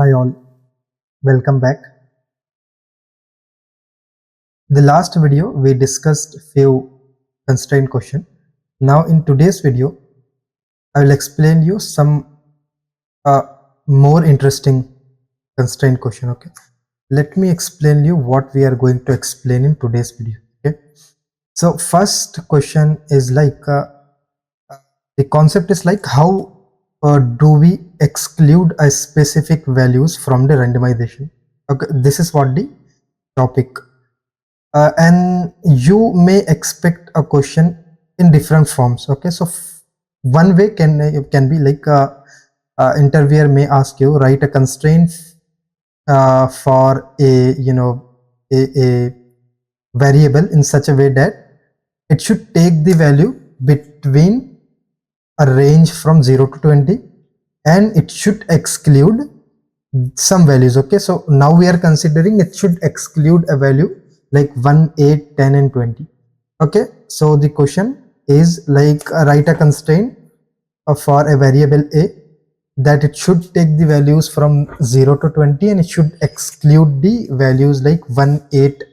Hi all, welcome back. The last video we discussed few constraint question. Now in today's video I will explain you some more interesting constraint question. Okay, let me explain you what we are going to explain in today's video. Okay, so first question is like the concept is like how do we exclude a specific values from the randomization. Okay, this is what the topic. And you may expect a question in different forms. Okay, so one way can be like interviewer may ask you write a constraint for a a variable in such a way that it should take the value between a range from 0 to 20 and it should exclude some values. Okay, so now we are considering it should exclude a value like 1, 8, 10 and 20. Okay, so the question is like write a constraint for a variable a that it should take the values from 0 to 20 and it should exclude the values like 1, 8,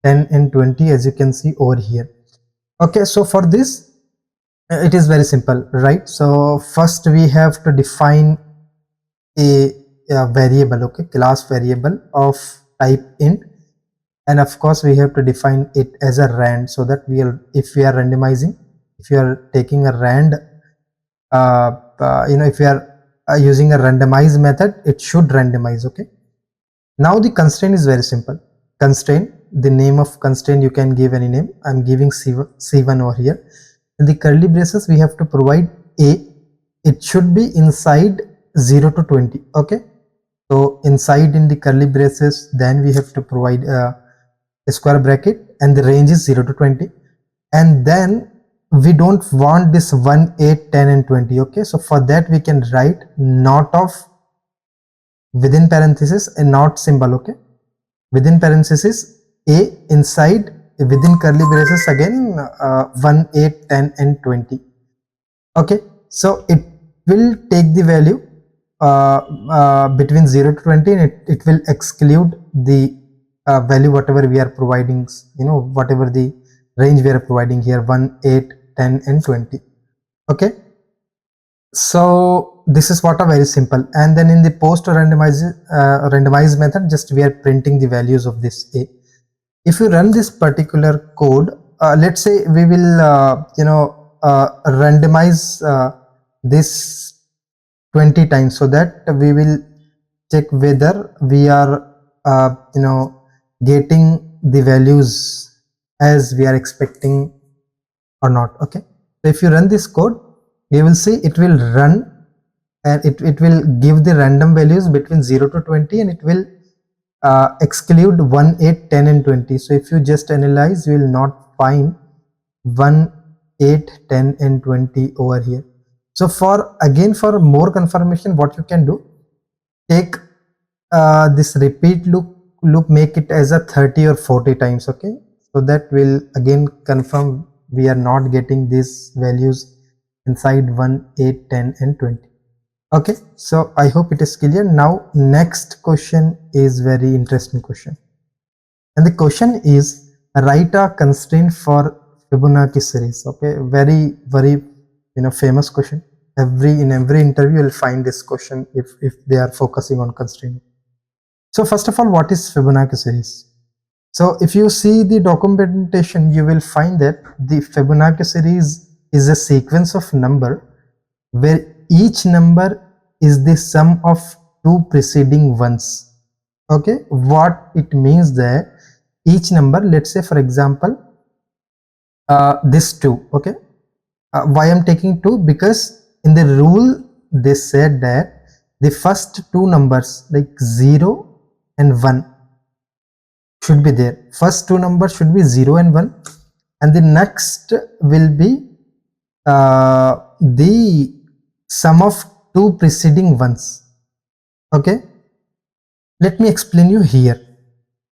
10 and 20 as you can see over here. Okay, so for this it is very simple, right? So first we have to define a variable, okay, class variable of type int, and of course we have to define it as a rand, so that if we are randomizing, if you are taking a rand if you are using a randomize method, it should randomize. Okay, now the constraint is very simple. Constraint, the name of constraint you can give any name. I'm giving c1 over here. In the curly braces we have to provide a, it should be inside 0 to 20. Okay, so inside in the curly braces, then we have to provide a square bracket and the range is 0 to 20, and then we don't want this 1, 8, 10 and 20. Okay, so for that we can write not of within parenthesis and not symbol. Okay, within parenthesis a, inside within curly braces again 1, 8, 10 and 20. Okay, so it will take the value between 0 to 20 and it will exclude the value whatever we are providing, whatever the range we are providing here, 1, 8, 10 and 20. Okay, so this is what a very simple. And then in the post randomize method, just we are printing the values of this a. If you run this particular code, let's say we will randomize this 20 times, so that we will check whether we are getting the values as we are expecting or not. Okay, so if you run this code, you will see it will run and it will give the random values between 0 to 20 and it will exclude 1, 8, 10 and 20. So if you just analyze, you will not find 1, 8, 10 and 20 over here. So for more confirmation, what you can do, take this repeat loop, make it as a 30 or 40 times. Okay, so that will again confirm we are not getting these values inside 1, 8, 10 and 20. Okay, so I hope it is clear. Now next question is very interesting question, and the question is write a constraint for Fibonacci series. Okay, very famous question. In every interview you'll find this question if they are focusing on constraint. So first of all, what is Fibonacci series? So if you see the documentation, you will find that the Fibonacci series is a sequence of number where each number is the sum of two preceding ones. Okay, what it means that each number, let's say for example this 2. Okay, why I'm taking 2? Because in the rule they said that the first two numbers like 0 and 1 should be there. First two numbers should be 0 and 1, and the next will be the sum of two preceding ones. Okay, let me explain you here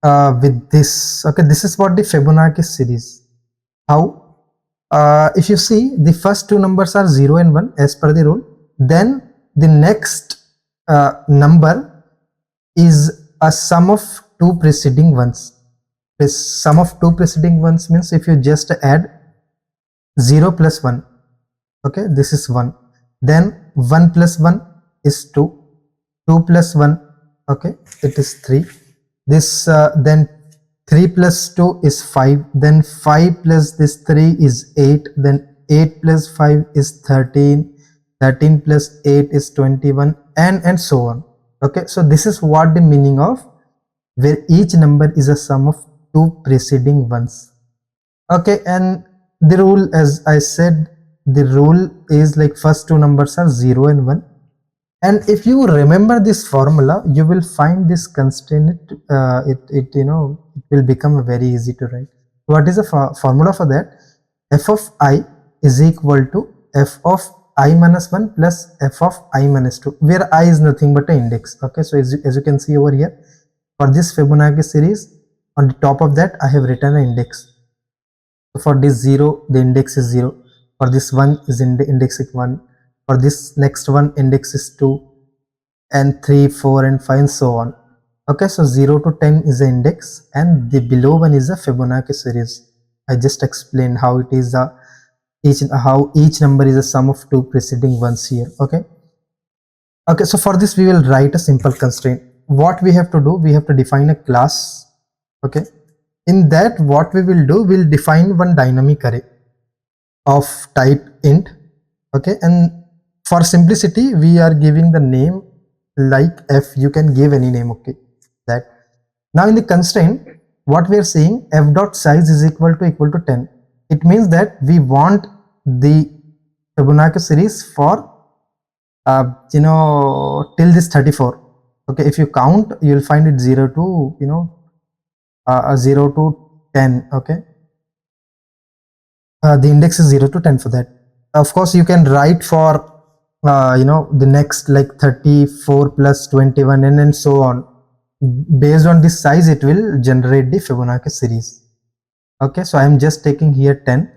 with this. Okay, this is what the Fibonacci series. How? If you see, the first two numbers are 0 and 1 as per the rule, then the next number is a sum of two preceding ones. This sum of two preceding ones means if you just add 0 plus 1, okay, this is 1, then 1 plus 1 is 2, 2 plus 1, okay, it is 3, this then 3 plus 2 is 5, then 5 plus this 3 is 8, then 8 plus 5 is 13, 13 plus 8 is 21, and so on. Okay, so this is what the meaning of where each number is a sum of two preceding ones. Okay, and the rule, as I said, the rule is like first two numbers are 0 and 1, and if you remember this formula, you will find this constraint, it will become very easy to write. What is the formula for that? F of I is equal to f of I minus 1 plus f of I minus 2, where I is nothing but an index. Okay, so as you can see over here, for this Fibonacci series, on the top of that I have written an index. So for this 0, the index is 0, for this 1 is index is 1, for this next one index is 2, and 3, 4 and 5 and so on. Okay, so 0 to 10 is the index, and the below one is a Fibonacci series. I just explained how it is how each number is a sum of two preceding ones here. Okay, so for this we will write a simple constraint. What we have to do, we have to define a class. Okay, in that what we will do, we'll define one dynamic array of type int. Okay, and for simplicity we are giving the name like f. You can give any name. Okay, that now in the constraint what we are saying, f dot size is equal to 10. It means that we want the Fibonacci series for till this 34. Okay, if you count, you will find it 0 to 0 to 10. Okay, the index is 0 to 10 for that. Of course you can write for the next like 34 plus 21 and so on. Based on this size it will generate the Fibonacci series. Okay, so I am just taking here 10.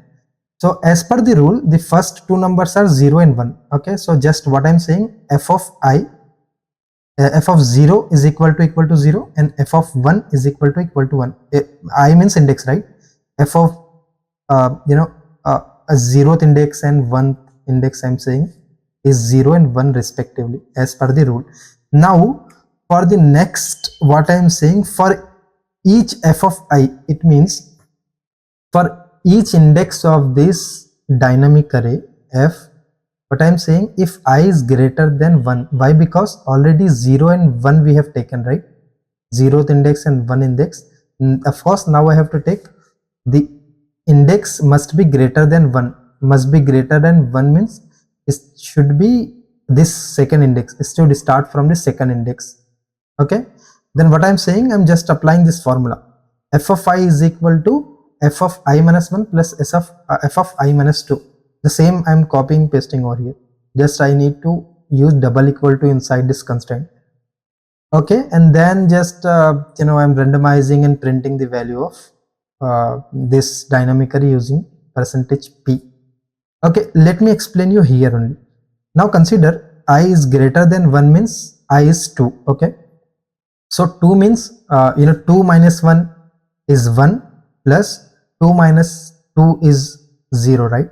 So as per the rule, the first two numbers are 0 and 1. Okay, so just what I am saying, f of 0 is equal to 0 and f of 1 is equal to 1. I means index, right? F of a 0th index and 1th index, I am saying, is 0 and 1 respectively as per the rule. Now for the next, what I am saying, for each f of I, it means for each index of this dynamic array f, what I am saying, if I is greater than 1, why? Because already 0 and 1 we have taken, right? 0th index and 1 index. Of course now I have to take the index must be greater than 1. Must be greater than 1 means it should be this second index. It should start from the second index. Okay, then what I am saying, I am just applying this formula. F of I is equal to f of I minus 1 plus f of I minus 2. The same I am copying pasting over here. Just I need to use double equal to inside this constraint. Okay, and then just I'm randomizing and printing the value of this dynamic array using percentage %p. Okay, let me explain you here only. Now consider I is greater than 1 means I is 2. Okay, so 2 means 2 minus 1 is 1 plus 2 minus 2 is 0, right?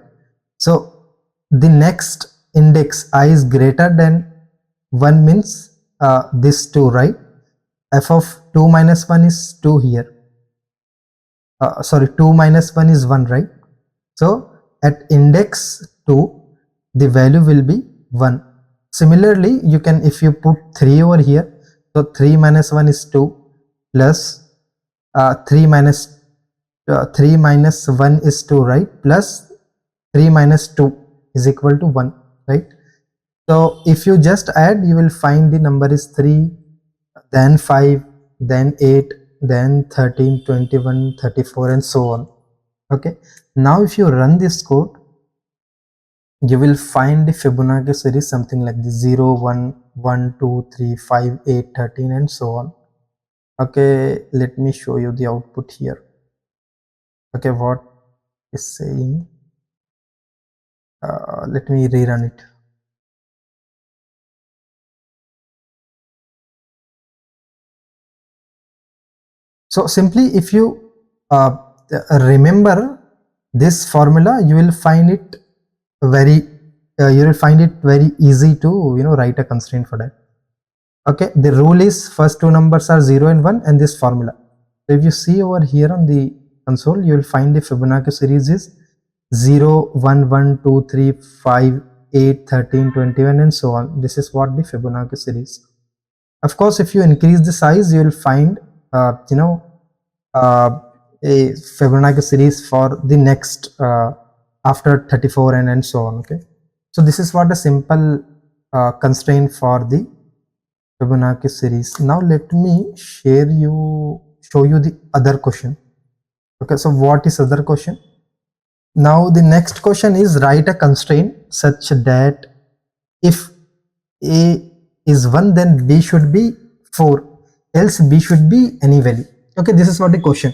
So the next index I is greater than 1 means this 2, right? F of 2 minus 1 is 2 here. Sorry, 2 minus 1 is 1, right? So at index 2 the value will be 1. Similarly, you can, if you put 3 over here, so 3 minus 1 is 2 plus 3 minus 1 is 2, right? Plus 3 minus 2 is equal to 1, right? So if you just add, you will find the number is 3, then 5, then 8, then 13, 21, 34 and so on. Okay, now if you run this code, you will find the Fibonacci series something like this: 0, 1, 1, 2, 3, 5, 8, 13 and so on. Okay, let me show you the output here. Okay, what is saying, let me rerun it. So simply if you remember this formula, you will find it very easy to write a constraint for that. Okay, the rule is first two numbers are 0 and 1 and this formula. So if you see over here on the console, you will find the Fibonacci series is 0, 1, 1, 2, 3, 5, 8, 13, 21 and so on. This is what the Fibonacci series. Of course, if you increase the size, you will find a Fibonacci series for the next after 34 and so on. Okay, so this is what a simple constraint for the Fibonacci series. Now let me show you the other question. Okay, so what is other question? Now the next question is write a constraint such that if A is 1, then B should be 4, else B should be any value. Okay, this is what the question.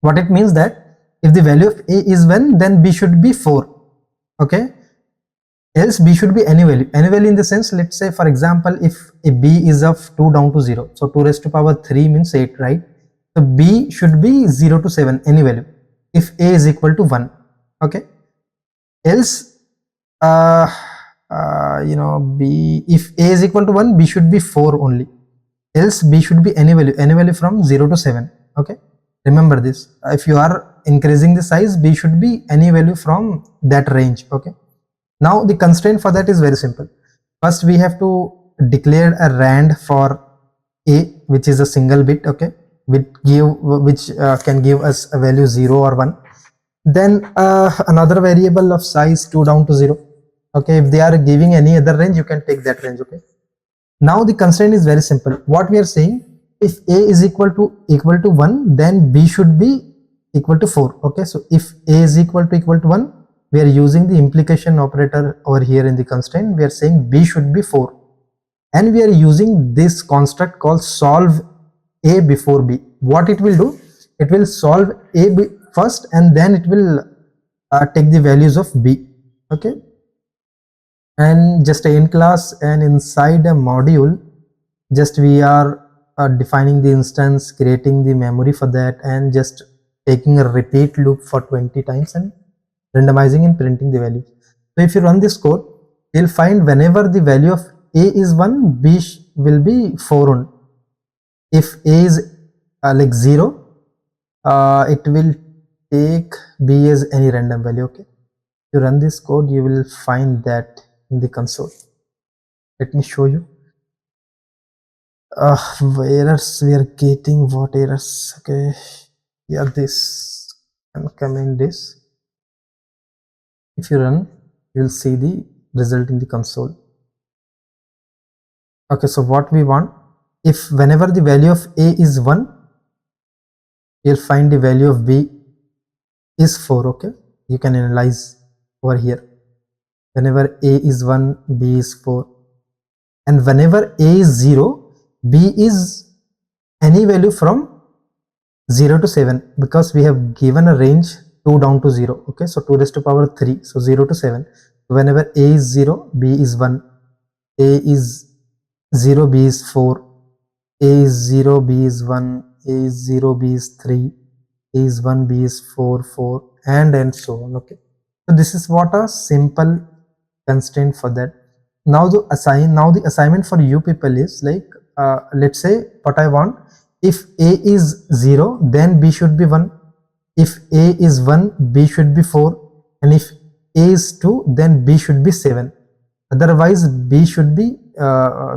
What it means that if the value of A is 1, then B should be 4. Okay, else B should be any value. Any value in the sense, let's say for example, if a B is of 2 down to 0, so 2 raised to power 3 means 8, right? So B should be 0 to 7, any value, if A is equal to 1. Okay, else B, if A is equal to 1, B should be 4 only, else B should be any value from 0 to 7. Okay, remember this. If you are increasing the size, B should be any value from that range. Okay, now the constraint for that is very simple. First we have to declare a rand for A, which is a single bit. Okay, which can give us a value 0 or 1. Then another variable of size 2 down to 0. Okay, if they are giving any other range, you can take that range. Okay, now the constraint is very simple. What we are saying, if A is equal to 1, then B should be equal to 4. Okay, so if A is equal to 1, we are using the implication operator over here in the constraint. We are saying B should be 4, and we are using this construct called solve A before B. What it will do, it will solve A first and then it will take the values of B. Okay, and just in class and inside a module, just we are defining the instance, creating the memory for that, and just taking a repeat loop for 20 times and randomizing and printing the value. So if you run this code, you'll find whenever the value of A is 1, B will be 4 only. If A is like 0, it will take B as any random value. Okay, if you run this code, you will find that in the console. Let me show you. Errors we are getting. What errors? Okay, yeah, this and comment this. If you run, you will see the result in the console. Okay, so what we want, if whenever the value of A is 1, you'll find the value of B is 4. Okay, you can analyze over here. Whenever A is 1, B is 4, and whenever A is 0, B is any value from 0 to 7, because we have given a range 2 down to 0. Okay, so 2 raised to power 3, so 0 to 7. Whenever A is 0, B is 1, A is 0, B is 4, A is 0, B is 1, A is 0, B is 3, A is 1, B is 4, 4, and so on. Okay, so this is what a simple constraint for that. Now the assignment for you people is like, let's say what I want, if A is 0, then B should be 1, if A is 1, B should be 4, and if A is 2, then B should be 7. Otherwise B should be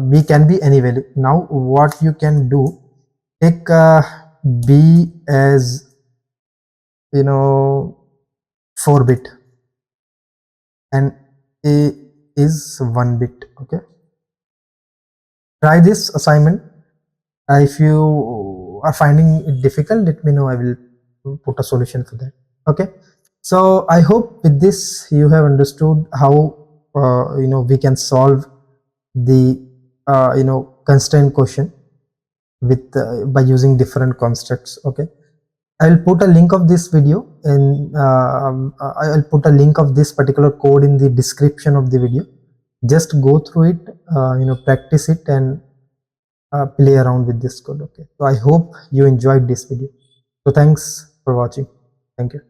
B can be any value. Now what you can do, take B as 4 bit and A is 1 bit. Okay, try this assignment. If you are finding it difficult, let me know. I will put a solution for that. Okay, so I hope with this you have understood how we can solve the constraint question with by using different constructs. Okay, I will put a link of this video, and I will put a link of this particular code in the description of the video. Just go through it, practice it, and play around with this code. Okay, so I hope you enjoyed this video. So thanks for watching. Thank you.